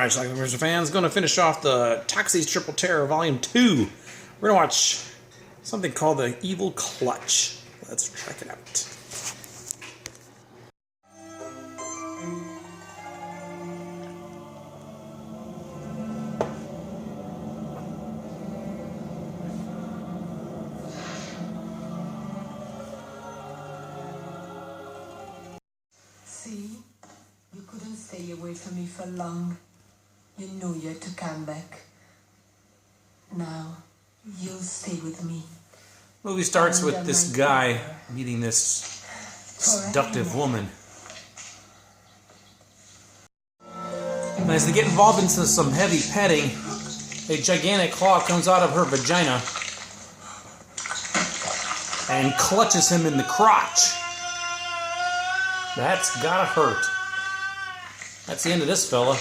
Alright, Schlockmeisters fans, going to finish off the Toxie's Triple Terror Volume 2. We're going to watch something called the Evil Clutch. Let's check it out. See? You couldn't stay away from me for long. You knew you had to come back. Now, you'll stay with me. Movie starts with this guy meeting this seductive woman. And as they get involved into some heavy petting, a gigantic claw comes out of her vagina and clutches him in the crotch. That's gotta hurt. That's the end of this fella.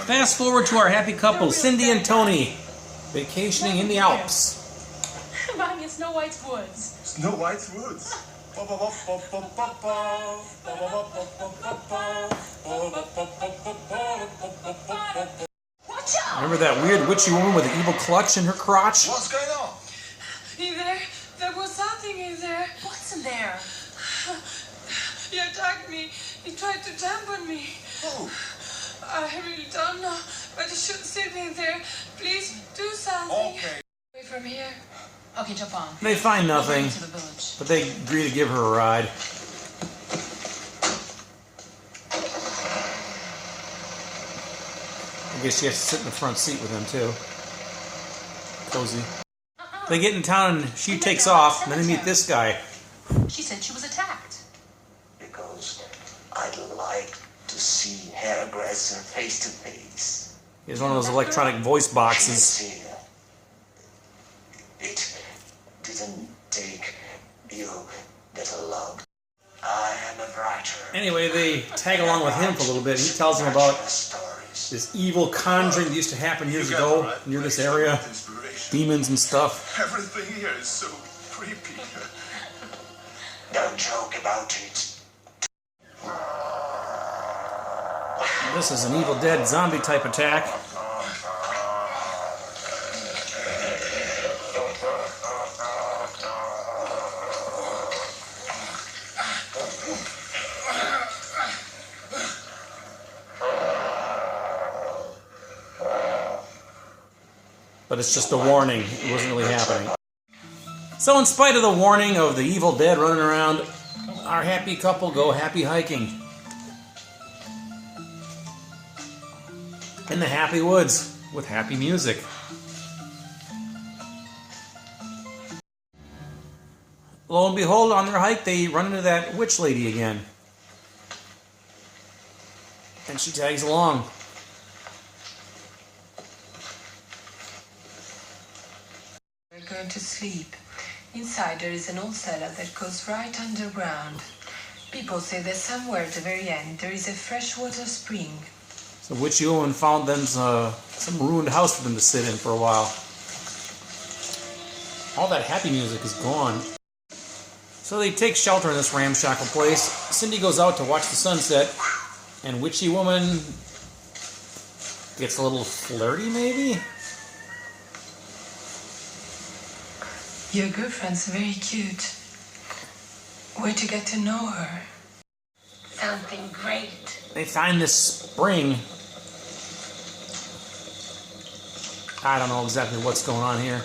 Fast forward to our happy couple, Cindy and Tony, vacationing in the Alps. Buying in Snow White's woods. Snow White's woods. Watch out! Remember that weird witchy woman with the evil clutch in her crotch? What's going on? In there, there was something in there. What's in there? He attacked me. He tried to jump on me. Who? I really don't know, but you shouldn't sit in there. Please do something. Okay. Away from here. Okay, jump on. They find nothing, To the village. but they agree to give her a ride. I guess she has to sit in the front seat with them too. Cozy. They get in town and she takes off, and then they meet this guy. She said she was attacked. Because I'd like to see hairdresser face to face. He has one of those electronic voice boxes. She's here. It didn't take you that long. I am a writer. Anyway, they tag along with him for a little bit. He tells them about stories. this evil conjuring that used to happen years ago near this area. Demons and stuff. Everything here is so creepy. Don't joke about it. This is an Evil Dead zombie type attack. But it's just a warning. It wasn't really happening. So in spite of the warning of the Evil Dead running around, our happy couple go happy hiking. In the happy woods with happy music. Lo and behold, on their hike, they run into that witch lady again. And she tags along. We're going to sleep. Inside there is an old cellar that goes right underground. People say that somewhere at the very end there is a freshwater spring. So witchy woman found them some ruined house for them to sit in for a while. All that happy music is gone. So they take shelter in this ramshackle place. Cindy goes out to watch the sunset, and witchy woman gets a little flirty, maybe? Your girlfriend's very cute. Where'd you get to know her? Something great. They find this spring. I don't know exactly what's going on here.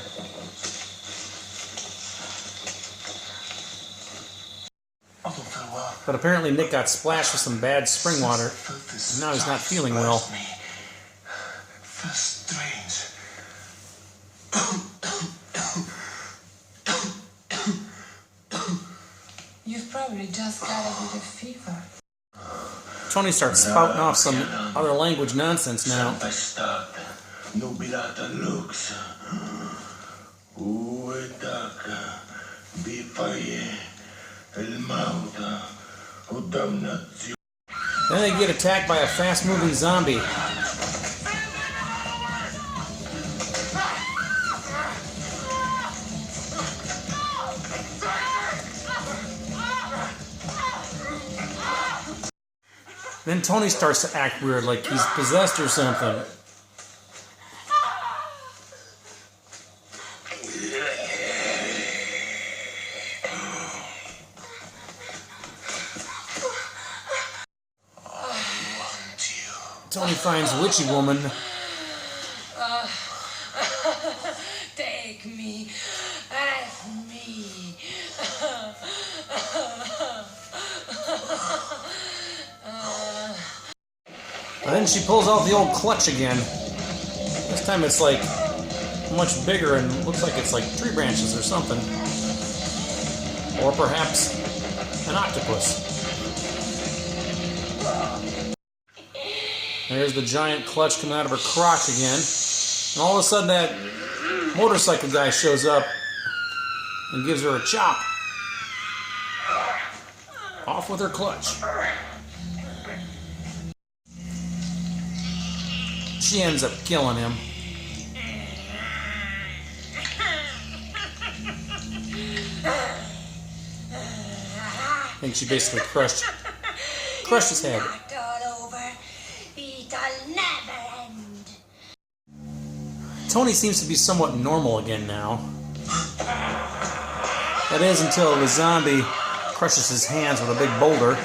But apparently Nick got splashed with some bad spring water, and now he's not feeling well. First strange. You've probably just got a bit of fever. Tony starts spouting off some other language nonsense now. Nubilata lux. Uetaka. Bifaye. El mauta. Udamnazio. Then they get attacked by a fast-moving zombie. Then Tony starts to act weird, like he's possessed or something. Tony finds Witchy Woman. Take me. That's me. And then she pulls out the old clutch again. This time it's like much bigger and looks like it's like tree branches or something. Or perhaps an octopus. There's the giant clutch coming out of her crotch again. And all of a sudden that motorcycle guy shows up and gives her a chop. Off with her clutch. She ends up killing him. I think she basically crushed his head. Tony seems to be somewhat normal again now. That is until the zombie crushes his hands with a big boulder.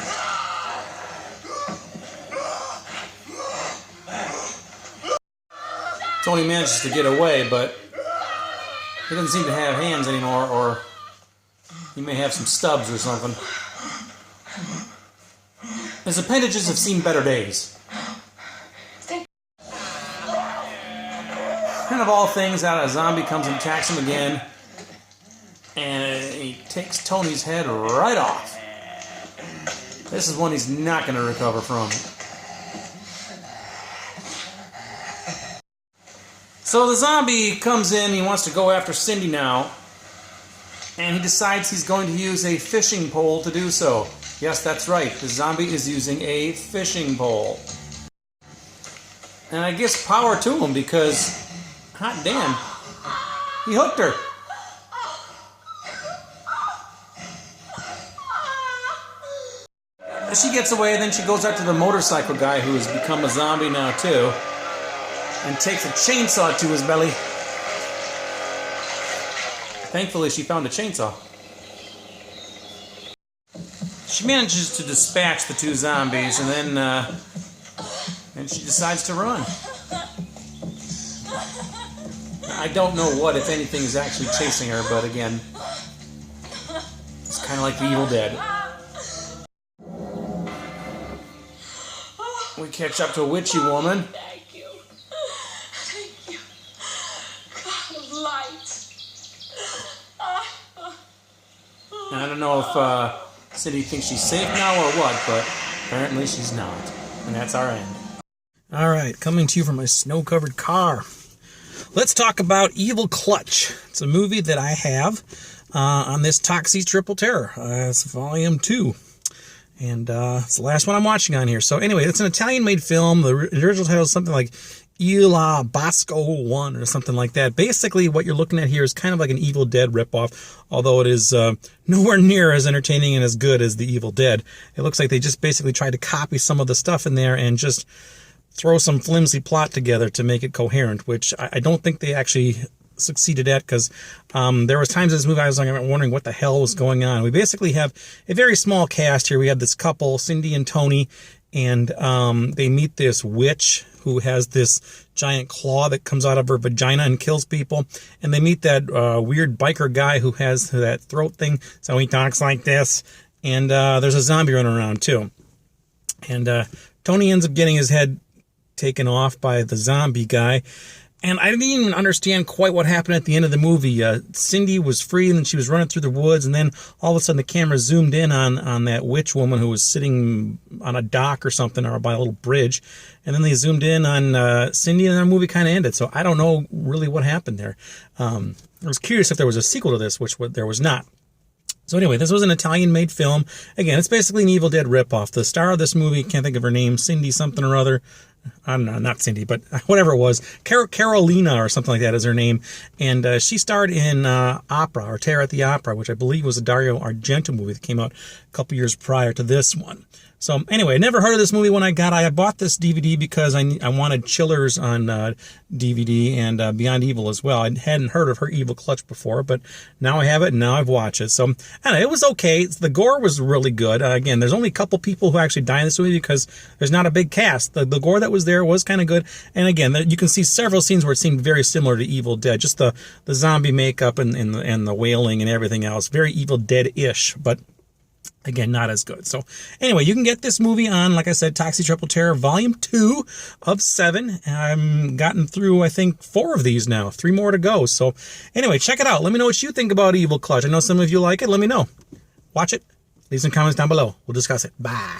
Tony manages to get away, but he doesn't seem to have hands anymore, or he may have some stubs or something. His appendages have seen better days. And of all things, out a zombie comes and attacks him again, and he takes Tony's head right off. This is one he's not going to recover from. So the zombie comes in, he wants to go after Cindy now, and he decides he's going to use a fishing pole to do so. Yes, that's right, the zombie is using a fishing pole. And I guess power to him, because, hot damn, he hooked her. As she gets away, then she goes out to the motorcycle guy who has become a zombie now too, and takes a chainsaw to his belly. Thankfully, she found a chainsaw. She manages to dispatch the two zombies, and then she decides to run. I don't know what, if anything, is actually chasing her, but again, it's kind of like the Evil Dead. We catch up to a Witchy Woman. Thank you. Thank you. God of light. And I don't know if Cindy thinks she's safe now or what, but apparently she's not. And that's our end. Alright, coming to you from my snow-covered car. Let's talk about Evil Clutch. It's a movie that I have on this Toxie Triple Terror. It's Volume 2. And it's the last one I'm watching on here. So anyway, it's an Italian-made film. The original title is something like Il Bosco 1 or something like that. Basically, what you're looking at here is kind of like an Evil Dead ripoff, although it is nowhere near as entertaining and as good as the Evil Dead. It looks like they just basically tried to copy some of the stuff in there and just throw some flimsy plot together to make it coherent, which I don't think they actually succeeded at, because there was times in this movie I was wondering what the hell was going on. We basically have a very small cast here. We have this couple, Cindy and Tony, and they meet this witch who has this giant claw that comes out of her vagina and kills people. And they meet that weird biker guy who has that throat thing, so he talks like this. And there's a zombie running around too. And Tony ends up getting his head taken off by the zombie guy. And I didn't even understand quite what happened at the end of the movie. Cindy was free and she was running through the woods, and then all of a sudden the camera zoomed in on that witch woman who was sitting on a dock or something, or by a little bridge. And then they zoomed in on Cindy, and the movie kind of ended. So I don't know really what happened there. I was curious if there was a sequel to this, which there was not. So anyway, this was an Italian-made film. Again, it's basically an Evil Dead ripoff. The star of this movie, can't think of her name, Cindy something or other. I don't know, not Cindy, but whatever it was, Carolina or something like that is her name, and she starred in Opera, or Terror at the Opera, which I believe was a Dario Argento movie that came out a couple years prior to this one. So anyway, I never heard of this movie when I bought this DVD because I wanted Chillers on DVD and Beyond Evil as well. I hadn't heard of Her Evil Clutch before, but now I have it and now I've watched it. So I don't know, it was okay. The gore was really good. Again, there's only a couple people who actually die in this movie because there's not a big cast. The gore that was there was kind of good. And again, you can see several scenes where it seemed very similar to Evil Dead. Just the zombie makeup and the wailing and everything else. Very Evil Dead-ish, but again, not as good. So anyway, you can get this movie on, like I said, Toxic Triple Terror Volume 2 of 7. I've gotten through, I think, 4 of these now. 3 more to go. So anyway, check it out. Let me know what you think about Evil Clutch. I know some of you like it. Let me know. Watch it. Leave some comments down below. We'll discuss it. Bye.